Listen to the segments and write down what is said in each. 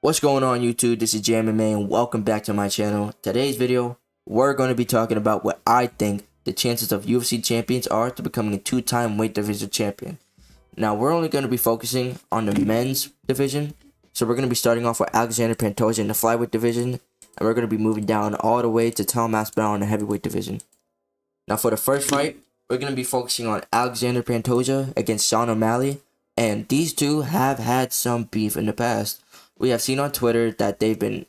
What's going on YouTube? This is JMMA and welcome back to my channel. Today's video, we're going to be talking about what I think the chances of UFC champions are to becoming a two-time weight division champion. Now, we're only going to be focusing on the men's division. So we're going to be starting off with Alexander Pantoja in the flyweight division. And we're going to be moving down all the way to Tom Aspinall in the heavyweight division. Now, for the first fight, we're going to be focusing on Alexander Pantoja against Sean O'Malley. And these two have had some beef in the past. We have seen on Twitter that Alexander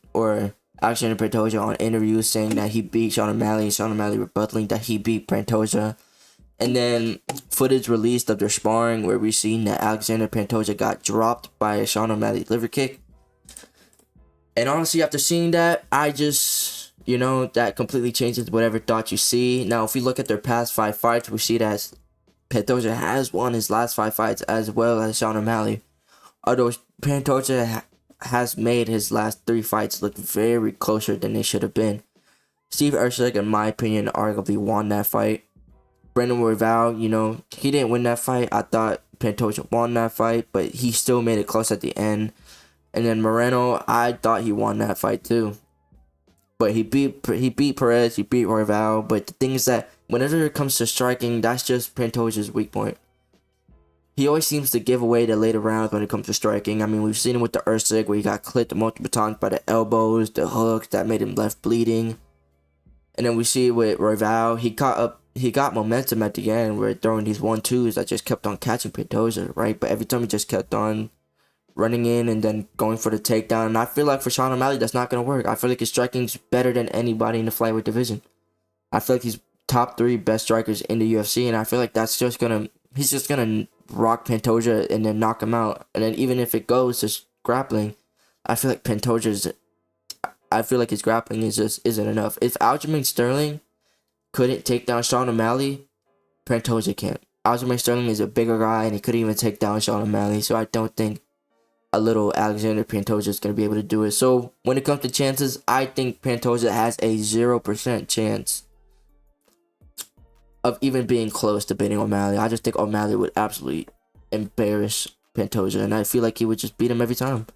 Pantoja on interviews saying that he beat Sean O'Malley, and Sean O'Malley rebutting that he beat Pantoja. And then footage released of their sparring where we've seen that Alexander Pantoja got dropped by a Sean O'Malley liver kick. And honestly, after seeing that, I just, that completely changes whatever thought you see. Now, if we look at their past 5 fights, we see that Pantoja has won his last 5 fights as well as Sean O'Malley. Although Pantoja has made his last 3 fights look very closer than they should have been. Steve Erceg, in my opinion, arguably won that fight. Brandon Royval, he didn't win that fight. I thought Pantoja won that fight, but he still made it close at the end. And then Moreno, I thought he won that fight too. But he beat Perez, he beat Royval. But the thing is that whenever it comes to striking, that's just Pantoja's weak point. He always seems to give away the later rounds when it comes to striking. I mean, we've seen him with the Erceg where he got clipped multiple times by the elbows, the hooks that made him left bleeding. And then we see with Royval, he got momentum at the end where throwing these 1-2s that just kept on catching Pantoja, right? But every time he just kept on running in and then going for the takedown. And I feel like for Sean O'Malley, that's not going to work. I feel like his striking's better than anybody in the flyweight division. I feel like he's top 3 best strikers in the UFC, and I feel like he's just gonna rock Pantoja and then knock him out. And then even if it goes to grappling, I feel like his grappling isn't enough. If Aljamain Sterling couldn't take down Sean O'Malley, Pantoja can't. Aljamain Sterling is a bigger guy and he couldn't even take down Sean O'Malley, so I don't think a little Alexander Pantoja is going to be able to do it. So when it comes to chances, I think Pantoja has a 0% chance of even being close to beating O'Malley. I just think O'Malley would absolutely embarrass Pantoja, and I feel like he would just beat him every time.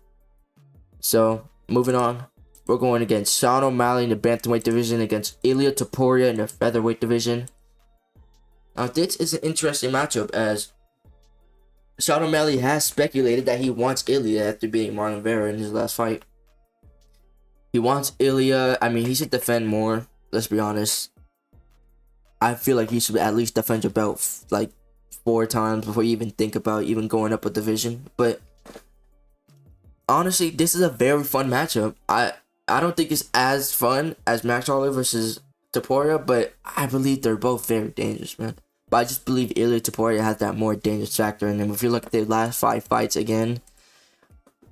So, moving on, we're going against Sean O'Malley in the bantamweight division against Ilia Topuria in the featherweight division. Now, this is an interesting matchup as Sean O'Malley has speculated that he wants Ilia after beating Marlon Vera in his last fight. He wants Ilia. I mean, he should defend more, let's be honest. I feel like he should at least defend your belt like 4 times before you even think about even going up a division. But honestly, this is a very fun matchup. I don't think it's as fun as Max Holloway versus Topuria, but I believe they're both very dangerous, man. But I just believe Ilia Topuria has that more dangerous factor in him. If you look at their last 5 fights again,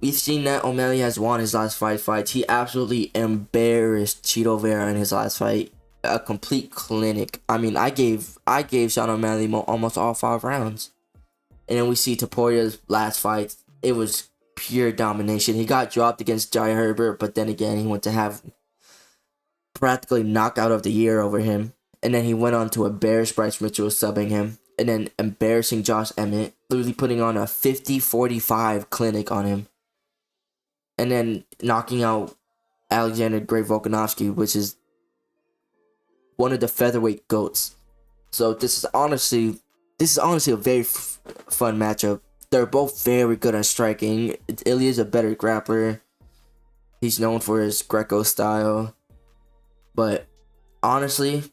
we've seen that O'Malley has won his last 5 fights. He absolutely embarrassed Chito Vera in his last fight. A complete clinic. I mean, I gave Sean O'Malley almost all 5 rounds. And then we see Topuria's last fight. It was pure domination. He got dropped against Jai Herbert, but then again, he went to have practically knockout of the year over him. And then he went on to embarrass Bryce Mitchell subbing him. And then embarrassing Josh Emmett, literally putting on a 50-45 clinic on him. And then knocking out Alexander Great Volkanovski, which is one of the featherweight goats. So this is honestly a very fun matchup. They're both very good at striking. Ilia's a better grappler. He's known for his Greco style. But honestly,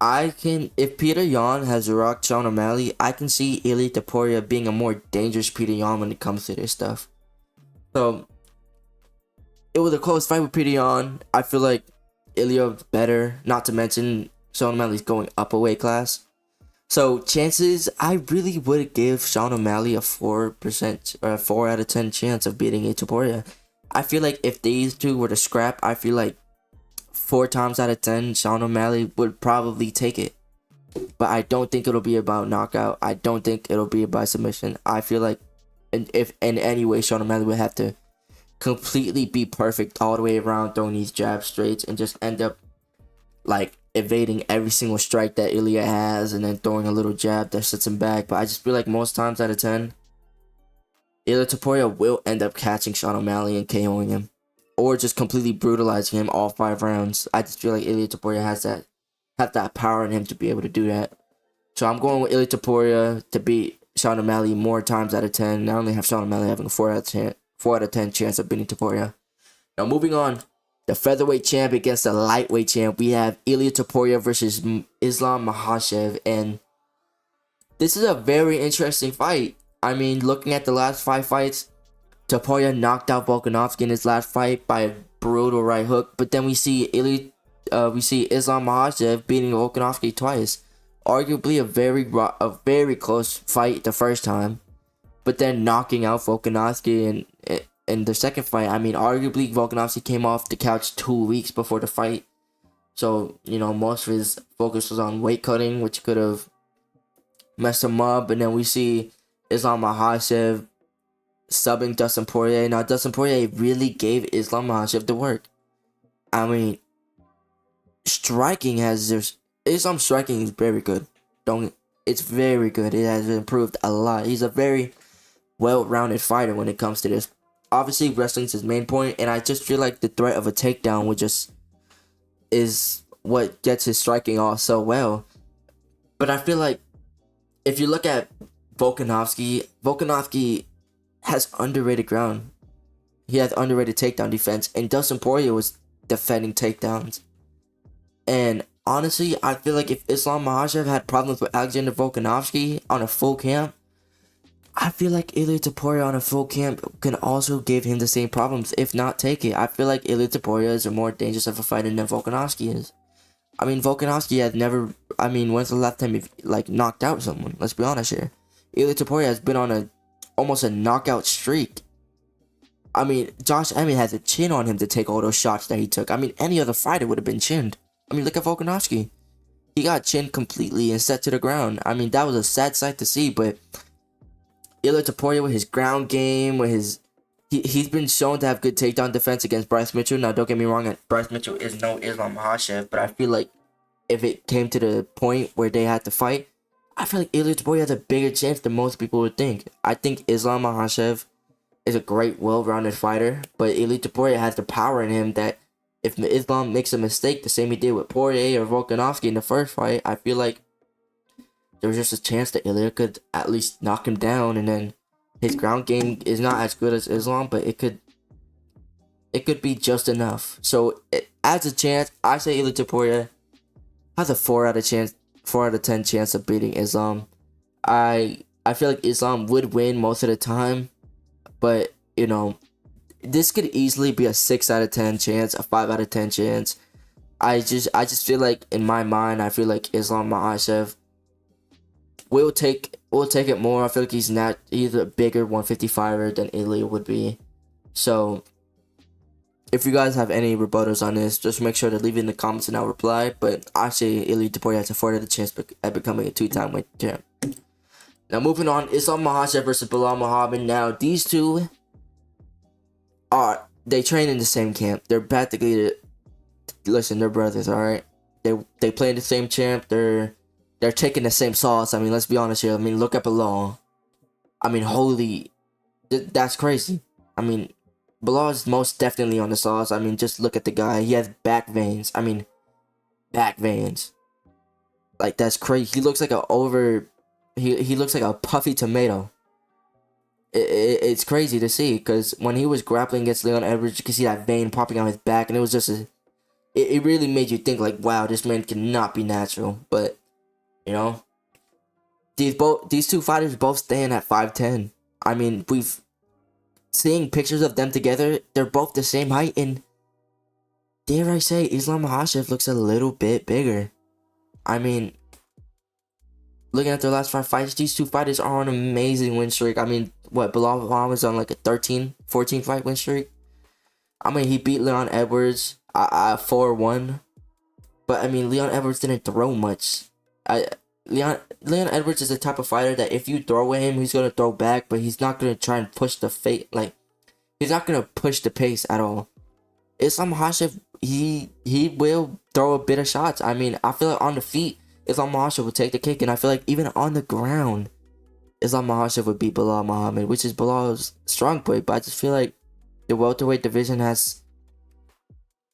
if Peter Yan has rocked Sean O'Malley, I can see Ilia Topuria being a more dangerous Peter Yan when it comes to this stuff. So it was a close fight with Peter Yan. I feel like Ilia's better, not to mention Sean O'Malley's going up a weight class. So chances, I really would give Sean O'Malley a 4% or a 4 out of 10 chance of beating Topuria. I feel like if these two were to scrap, I feel like 4 times out of 10, Sean O'Malley would probably take it. But I don't think it'll be about knockout. I don't think it'll be about submission. I feel like if in any way Sean O'Malley would have to completely be perfect all the way around, throwing these jab straights and just end up like evading every single strike that Ilia has and then throwing a little jab that sets him back. But I just feel like most times out of 10, Ilya Topuria will end up catching Sean O'Malley and KOing him, or just completely brutalizing him all 5 rounds. I just feel like Ilya Topuria has that power in him to be able to do that. So I'm going with Ilya Topuria to beat Sean O'Malley more times out of 10. I only have Sean O'Malley having a 4 out of 10 chance of beating Topuria. Now moving on, the featherweight champ against the lightweight champ. We have Ilya Topuria versus Islam Makhachev, and this is a very interesting fight. I mean, looking at the last 5 fights, Topuria knocked out Volkanovski in his last fight by a brutal right hook, but then we see Islam Makhachev beating Volkanovski twice. Arguably a very close fight the first time, but then knocking out Volkanovski in the second fight. I mean, arguably Volkanovski came off the couch 2 weeks before the fight, so most of his focus was on weight cutting, which could have messed him up. And then we see Islam Makhachev subbing Dustin Poirier. Now Dustin Poirier really gave Islam Makhachev the work. I mean, Islam's striking is very good. It's very good. It has improved a lot. He's a very well-rounded fighter when it comes to this. Obviously, wrestling's his main point, and I just feel like the threat of a takedown is what gets his striking off so well. But I feel like if you look at Volkanovski has underrated ground. He has underrated takedown defense, and Dustin Poirier was defending takedowns. And honestly, I feel like if Islam Makhachev had problems with Alexander Volkanovski on a full camp, I feel like Ilya Topuria on a full camp can also give him the same problems, if not take it. I feel like Ilya Topuria is a more dangerous of a fighter than Volkanovski is. I mean, Volkanovski has never... I mean, when's the last time he knocked out someone? Let's be honest here. Ilya Topuria has been on almost a knockout streak. I mean, Josh Emmett has a chin on him to take all those shots that he took. I mean, any other fighter would have been chinned. I mean, look at Volkanovski. He got chinned completely and set to the ground. I mean, that was a sad sight to see, but Ilya Topuria with his ground game, he's been shown to have good takedown defense against Bryce Mitchell. Now, don't get me wrong, Bryce Mitchell is no Islam Makhachev, but I feel like if it came to the point where they had to fight, I feel like Ilya Topuria has a bigger chance than most people would think. I think Islam Makhachev is a great, well-rounded fighter, but Ilya Topuria has the power in him that if Islam makes a mistake, the same he did with Poirier or Volkanovski in the first fight, I feel like there was just a chance that Ilya could at least knock him down, and then his ground game is not as good as Islam, but it could be just enough. So as a chance, I say Ilya Topuria has a 4 out of 10 chance of beating Islam. I feel like Islam would win most of the time, but this could easily be a 6 out of 10 chance, a 5 out of 10 chance. I just feel like, in my mind, I feel like Islam Makhachev will take it more. I feel like he's a bigger 155er than Ilya would be. So if you guys have any rebuttals on this, just make sure to leave it in the comments and I'll reply. But I say Ilya Topuria has a 4 out of chance at becoming a 2-time weight champ. Now moving on, Islam Makhachev versus Belal Muhammad. Now these two they train in the same camp. They're practically they're brothers, alright? They play in the same camp. They're taking the same sauce. I mean, let's be honest here. I mean, look at Belal. I mean, that's crazy. I mean, Belal is most definitely on the sauce. I mean, just look at the guy. He has back veins. I mean, back veins. Like, that's crazy. He looks like he looks like a puffy tomato. It's crazy to see, because when he was grappling against Leon Edwards, you can see that vein popping out his back, and it was just it really made you think, like, wow, this man cannot be natural. But these two fighters both stand at 5'10". I mean, we've seeing pictures of them together. They're both the same height, and dare I say, Islam Makhachev looks a little bit bigger. I mean, looking at their last 5 fights, these two fighters are on an amazing win streak. I mean, Belal Muhammad's on like a 14 fight win streak. I mean, he beat Leon Edwards 4-1. But I mean, Leon Edwards didn't throw much. Leon Edwards is the type of fighter that if you throw at him, he's gonna throw back, but he's not gonna try and push he's not gonna push the pace at all. Islam Makhachev, he will throw a bit of shots. I mean, I feel like on the feet, Islam Makhachev will take the kick, and I feel like even on the ground, Islam Makhachev would beat Bilal Muhammad, which is Bilal's strong point. But I just feel like the welterweight division has.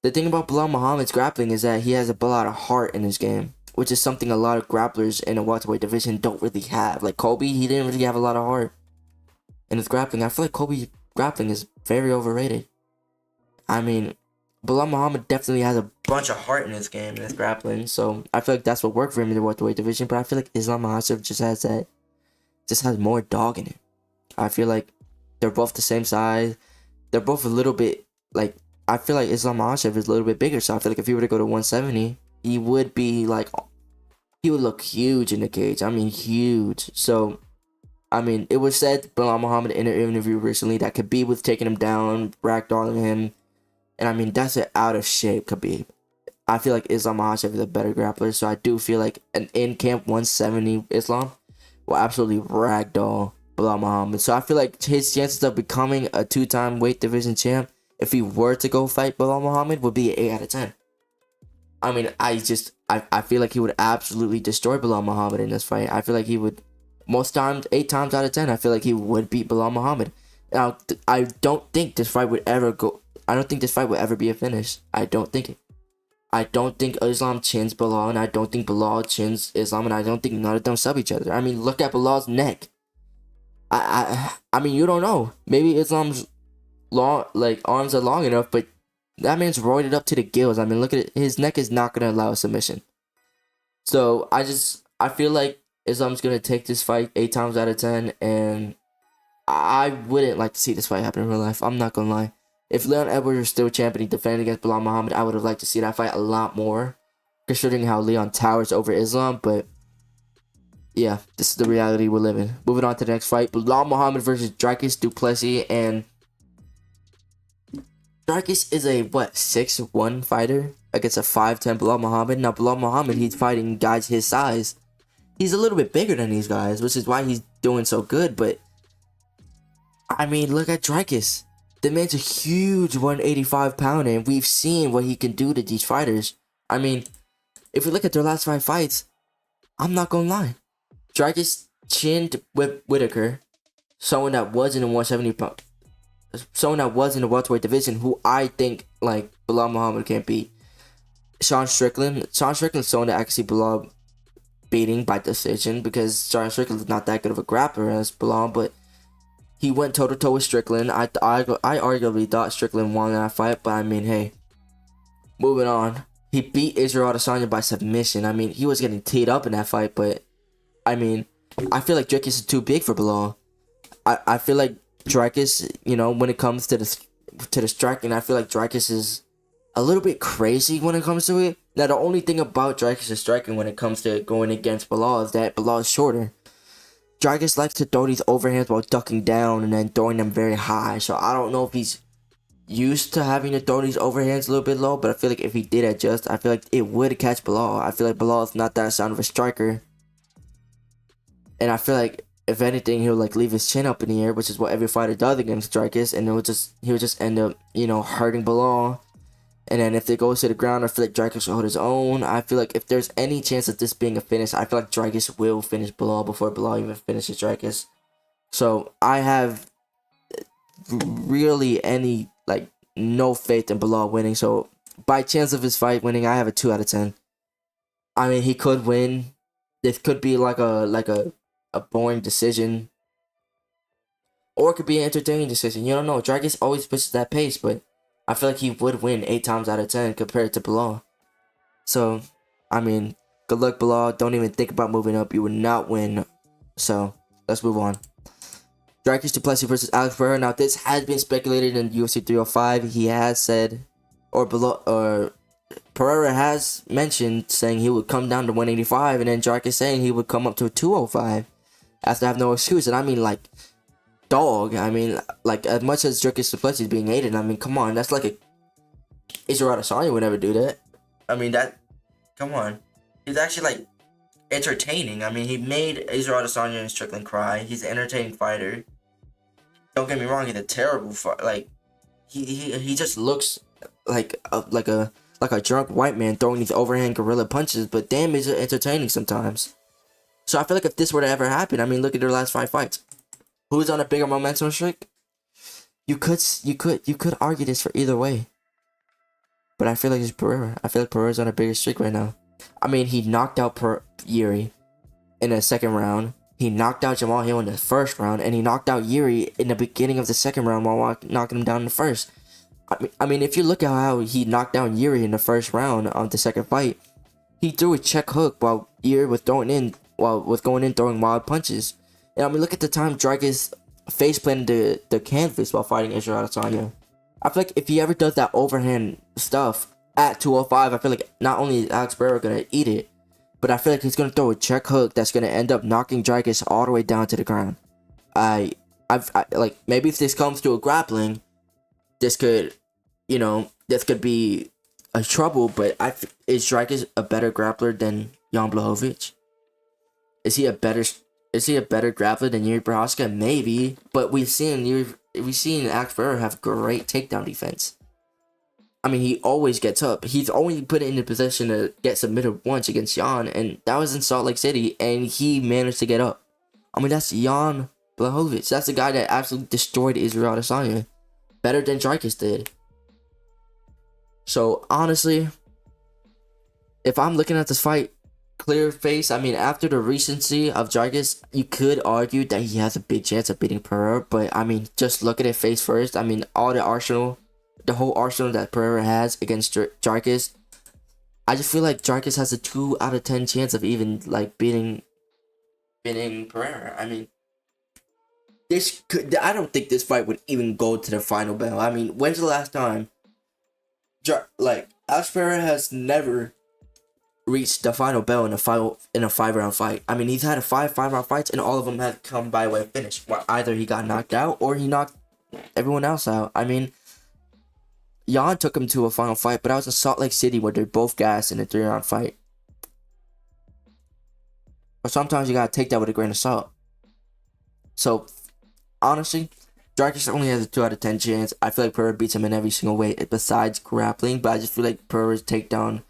The thing about Bilal Muhammad's grappling is that he has a lot of heart in his game, which is something a lot of grapplers in the welterweight division don't really have. Like Kobe, he didn't really have a lot of heart in his grappling. I feel like Kobe's grappling is very overrated. I mean, Bilal Muhammad definitely has a bunch of heart in his game, in his grappling. So I feel like that's what worked for him in the welterweight division. But I feel like Islam Makhachev just has more dog in it. I feel like they're both the same size. They're both a little bit like. I feel like Islam Makhachev is a little bit bigger, so I feel like if he were to go to 170, he would be like, he would look huge in the cage. I mean, huge. So, I mean, it was said Bilal Muhammad in an interview recently that Khabib was taking him down, ragdolling him, and I mean that's an out of shape Khabib. I feel like Islam Makhachev is a better grappler, so I do feel like an in-camp 170 Islam will absolutely ragdoll Bilal Muhammad. So I feel like his chances of becoming a two-time weight division champ, if he were to go fight Bilal Muhammad, would be an 8 out of 10. I mean, I feel like he would absolutely destroy Bilal Muhammad in this fight. I feel like he would, most times, 8 times out of 10, I feel like he would beat Bilal Muhammad. Now, I don't think this fight would ever go, I don't think this fight would ever be a finish. I don't think it. I don't think Islam chins Bilal, and I don't think Bilal chins Islam, and I don't think none of them sub each other. I mean, look at Bilal's neck. I mean, you don't know. Maybe Islam's long, like, arms are long enough, but that man's roided up to the gills. I mean, look at it. His neck is not gonna allow a submission. So I feel like Islam's gonna take this fight 8 times out of 10, and I wouldn't like to see this fight happen in real life. I'm not gonna lie. If Leon Edwards was still champion defending against Bilal Muhammad, I would have liked to see that fight a lot more, considering how Leon towers over Islam. But yeah, this is the reality we're living. Moving on to the next fight, Bilal Muhammad versus Dricus du Plessis, and Dricus is a 6'1" fighter against a 5'10" Bilal Muhammad. Now Bilal Muhammad, he's fighting guys his size. He's a little bit bigger than these guys, which is why he's doing so good. But I mean, look at Dricus. The man's a huge 185-pounder, and we've seen what he can do to these fighters. I mean, if we look at their last 5 fights, I'm not gonna lie. Dricus chinned Whitaker, someone that was in the 170 pound, someone that was in the welterweight division, who I think like Bilal Muhammad can't beat. Sean Strickland's someone that actually Bilal beating by decision, because Sean Strickland's not that good of a grappler as Bilal, but he went toe-to-toe with Strickland. I arguably thought Strickland won that fight, but I mean, hey. Moving on. He beat Israel Adesanya by submission. I mean, he was getting teed up in that fight, but I mean, I feel like Dricus is too big for Bilal. I feel like Dricus, you know, when it comes to the striking, I feel like Dricus is a little bit crazy when it comes to it. Now, the only thing about Dricus' striking when it comes to going against Bilal is that Bilal is shorter. Dricus likes to throw these overhands while ducking down and then throwing them very high. So I don't know if he's used to having to throw these overhands a little bit low, but I feel like if he did adjust, I feel like it would catch Bilal. I feel like Bilal is not that sound of a striker. And I feel like if anything, he'll like leave his chin up in the air, which is what every fighter does against Dricus, and he'll just end up, you know, hurting Bilal. And then if it goes to the ground, I feel like Dricus will hold his own. I feel like if there's any chance of this being a finish, I feel like Dricus will finish Bilal before Bilal even finishes Dricus. So I have really no faith in Bilal winning. So by chance of his fight winning, I have a 2 out of 10. I mean, he could win. This could be like a boring decision, or it could be an entertaining decision. You don't know. Dricus always pushes that pace, but I feel like he would win 8 times out of 10 compared to Bilal. So, I mean, good luck, Bilal. Don't even think about moving up. You would not win. So, let's move on. Dricus du Plessis versus Alex Pereira. Now, this has been speculated in UFC 305. He has said, Pereira has mentioned saying he would come down to 185, and then Dricus saying he would come up to 205 after I have no excuse. And I mean, like, dog. I mean, like, as much as Dricus du Plessis is being hated, I mean, come on, that's like Israel Adesanya would never do that. I mean, come on. He's actually, like, entertaining. I mean, he made Israel Adesanya and Strickland cry. He's an entertaining fighter. Don't get me wrong, he's a terrible fighter. Like, he just looks like a drunk white man throwing these overhand gorilla punches, but damn, he's entertaining sometimes. So I feel like if this were to ever happen, I mean, look at their last 5 fights. Who's on a bigger momentum streak? You could argue this for either way. But I feel like it's Pereira. I feel like Pereira's on a bigger streak right now. I mean, he knocked out Yuri in the second round. He knocked out Jamal Hill in the first round, and he knocked out Yuri in the beginning of the second round while knocking him down in the first. I mean, if you look at how he knocked down Yuri in the first round of the second fight, he threw a check hook while Yuri was going in throwing wild punches. And I mean, look at the time Dragus face planted the canvas while fighting Israel Adesanya. I feel like if he ever does that overhand stuff at 205, I feel like not only is Alex Pereira gonna eat it, but I feel like he's gonna throw a check hook that's gonna end up knocking Dragus all the way down to the ground. I like, maybe if this comes to a grappling, this could be a trouble. But is Dragus a better grappler than Jan Blachowicz? Is he a better grappler than Yuri Prochazka? Maybe, but we've seen Alex Pereira have great takedown defense. I mean, he always gets up. He's only put in the position to get submitted once against Jan, and that was in Salt Lake City, and he managed to get up. I mean, that's Jan Blachowicz. That's the guy that absolutely destroyed Israel Adesanya, better than Dragus did. So honestly, if I'm looking at this fight, clear face, I mean, after the recency of Dragus, you could argue that he has a big chance of beating Pereira. But I mean, just look at it face first. I mean, the whole arsenal that Pereira has against Dragus, I just feel like Dragus has a 2 out of 10 chance of even like beating Pereira. I mean, I don't think this fight would even go to the final bell. I mean, when's the last time Alex Pereira has never reached the final bell in a 5-round fight? I mean, he's had 5-round fights, and all of them have come by way of finish. Either he got knocked out or he knocked everyone else out. I mean, Jan took him to a final fight, but that was in Salt Lake City where they're both gassed in a 3-round fight. But sometimes you gotta take that with a grain of salt. So honestly, Dragus only has a 2 out of 10 chance. I feel like Pereira beats him in every single way besides grappling, but I just feel like Pereira's takedown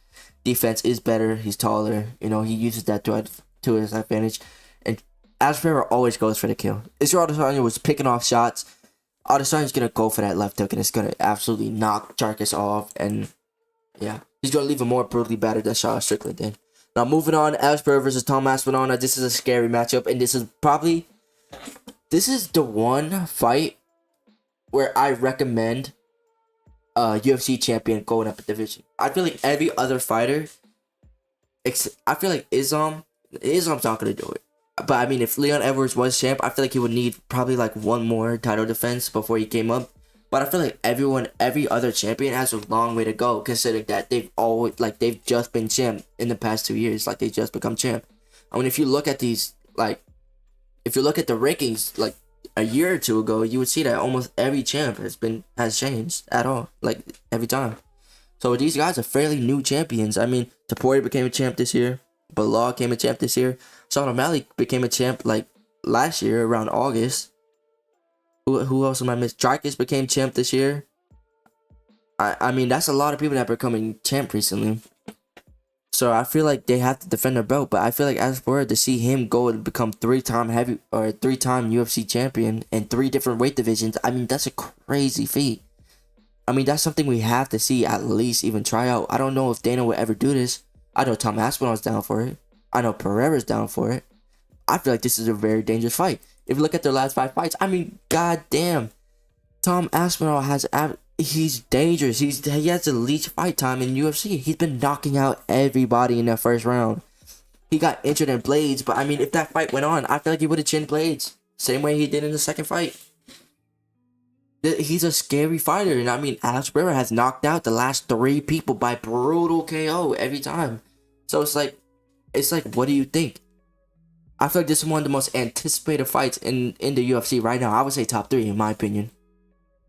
defense is better. He's taller. You know, he uses that to his advantage. And Alex Pereira always goes for the kill. Israel Adesanya was picking off shots. Adesanya's gonna go for that left hook, and it's gonna absolutely knock Dragus off. And yeah, he's gonna leave him more brutally battered than Sean Strickland did. Now moving on, Alex Pereira versus Tom Aspinall. Now this is a scary matchup, and this is the one fight where I recommend a UFC champion going up a division. I feel like every other fighter, I feel like Islam's not gonna do it. But I mean, if Leon Edwards was champ, I feel like he would need probably like one more title defense before he came up. But I feel like every other champion has a long way to go, considering that they've just been champ in the past 2 years. Like, they just become champ. I mean, if you look at the rankings like a year or two ago, you would see that almost every champ has changed at all, like every time. So these guys are fairly new champions. I mean, Topuria became a champ this year. Bilal became a champ this year. Sean O'Malley became a champ like last year around August. Who else am I missing? Dragus became champ this year. I mean, that's a lot of people that are becoming champ recently. So I feel like they have to defend their belt. But I feel like as for to see him go and become 3-time UFC champion in 3 different weight divisions, I mean, that's a crazy feat. I mean, that's something we have to see at least even try out. I don't know if Dana would ever do this. I know Tom Aspinall's down for it. I know Pereira's down for it. I feel like this is a very dangerous fight. If you look at their last 5 fights, I mean, goddamn, Tom Aspinall he's dangerous. He has the least fight time in UFC. He's been knocking out everybody in that first round. He got injured in Blades, but I mean, if that fight went on, I feel like he would have chinned Blades. Same way he did in the second fight. He's a scary fighter, and I mean, Alex Pereira has knocked out the last 3 people by brutal KO every time. So it's like, what do you think? I feel like this is one of the most anticipated fights in the UFC right now. I would say top 3 in my opinion.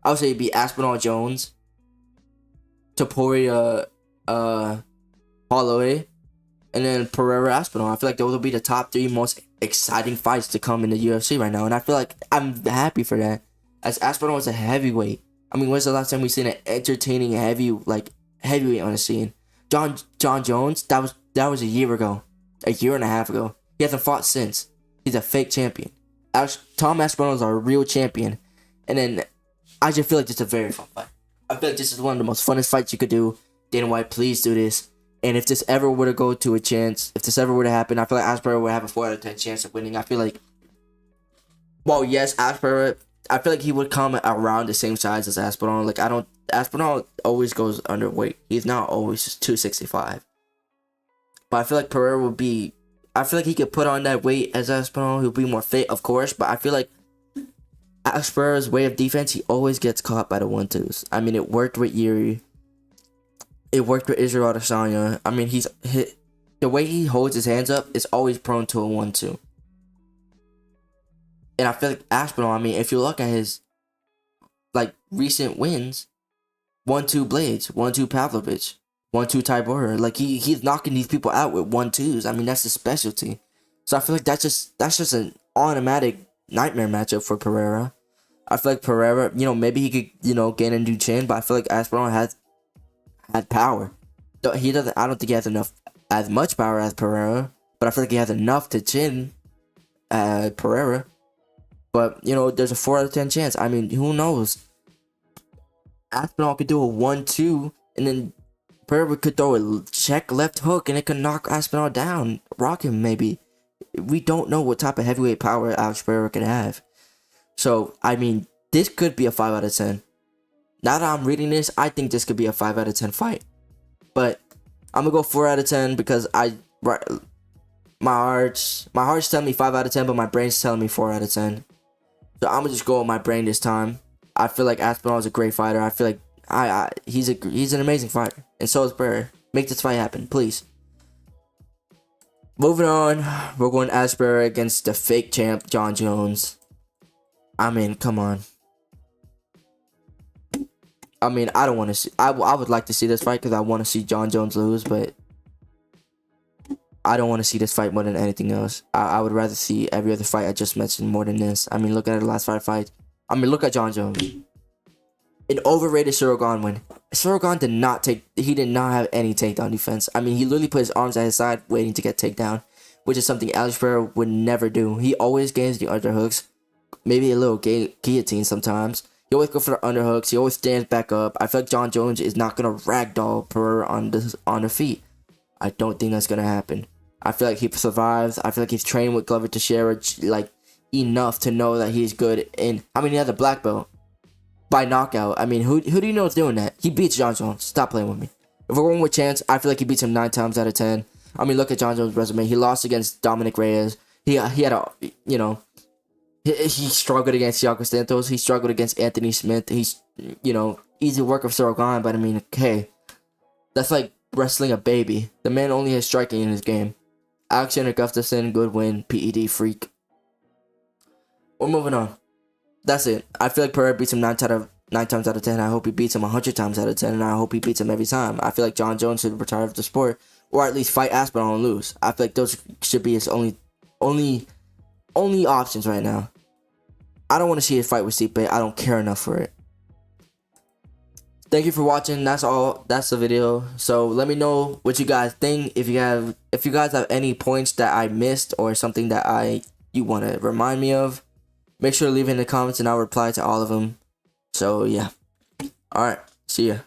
I would say it'd be Aspinall Jones, Topuria Holloway, and then Pereira Aspinall. I feel like those will be the top 3 most exciting fights to come in the UFC right now, and I feel like I'm happy for that. As Aspinall is a heavyweight. I mean, when's the last time we seen an entertaining heavyweight on the scene? John Jones, that was a year ago. A year and a half ago. He hasn't fought since. He's a fake champion. Tom Aspinall is a real champion. And then I just feel like this is a very fun fight. I feel like this is one of the most funnest fights you could do. Dana White, please do this. And if this ever were to go to a chance, if this ever were to happen, I feel like Aspinall would have a 4 out of 10 chance of winning. I feel like, well, yes, Aspinall, I feel like he would come around the same size as Aspinall. Like, Aspinall always goes underweight. He's not always just 265. But I feel like Pereira would be, I feel like he could put on that weight as Aspinall. He'll be more fit, of course, but I feel like Aspinall's way of defense, he always gets caught by the 1-2s. I mean, it worked with Yuri. It worked with Israel Adesanya. I mean, the way he holds his hands up is always prone to a 1-2. And I feel like Aspinall, I mean, if you look at his, like, recent wins, 1-2 Blades, 1-2 Pavlovich, 1-2 Tybura. Like, he's knocking these people out with 1-2s. I mean, that's his specialty. So I feel like that's just an automatic nightmare matchup for Pereira. I feel like Pereira, maybe he could, gain a new chin, but I feel like Aspinall had power. He doesn't. I don't think he has as much power as Pereira, but I feel like he has enough to chin Pereira. But there's a 4 out of 10 chance. I mean, who knows? Aspinall could do a 1-2, and then Pereira could throw a check left hook, and it could knock Aspinall down, rock him maybe. We don't know what type of heavyweight power Alex Pereira could have. So I mean, this could be a 5 out of 10. Now that I'm reading this, I think this could be a 5 out of 10 fight. But I'm gonna go 4 out of 10 because my heart's telling me 5 out of 10, but my brain's telling me 4 out of 10. So I'm gonna just go with my brain this time. I feel like Aspinall is a great fighter. I feel like he's an amazing fighter, and so is Pereira. Make this fight happen, please. Moving on, we're going Aspinall against the fake champ Jon Jones. I mean, come on. I mean, I don't want to see. I would like to see this fight because I want to see Jon Jones lose, but I don't want to see this fight more than anything else. I would rather see every other fight I just mentioned more than this. I mean, look at the last 5 fights. I mean, look at Jon Jones. An overrated Ciryl Gane win. Ciryl Gane did not have any takedown defense. I mean, he literally put his arms at his side waiting to get takedown, which is something Alex Pereira would never do. He always gains the underhooks, maybe a little guillotine sometimes. He always goes for the underhooks. He always stands back up. I feel like Jon Jones is not going to ragdoll Pereira on the feet. I don't think that's going to happen. I feel like he survives. I feel like he's trained with Glover Teixeira like enough to know that he's good. And I mean, he has a black belt by knockout. I mean, who do you know is doing that? He beats Jon Jones. Stop playing with me. If we're going with chance, I feel like he beats him 9 times out of 10. I mean, look at Jon Jones' resume. He lost against Dominic Reyes. He had a, he struggled against Thiago Santos. He struggled against Anthony Smith. He's, easy work of Ciryl Gane, but I mean, okay. That's like wrestling a baby. The man only has striking in his game. Alexander Gustafsson, good win. PED freak. We're moving on. That's it. I feel like Pereira beats him 9 times out of 10. I hope he beats him 100 times out of 10, and I hope he beats him every time. I feel like Jon Jones should retire from the sport, or at least fight Aspinall and lose. I feel like those should be his only options right now. I don't want to see a fight with Stipe. I don't care enough for it. Thank you for watching. That's all. That's the video. So let me know what you guys think. If you guys have any points that I missed or something that you want to remind me of, make sure to leave it in the comments and I'll reply to all of them. So yeah. All right. See ya.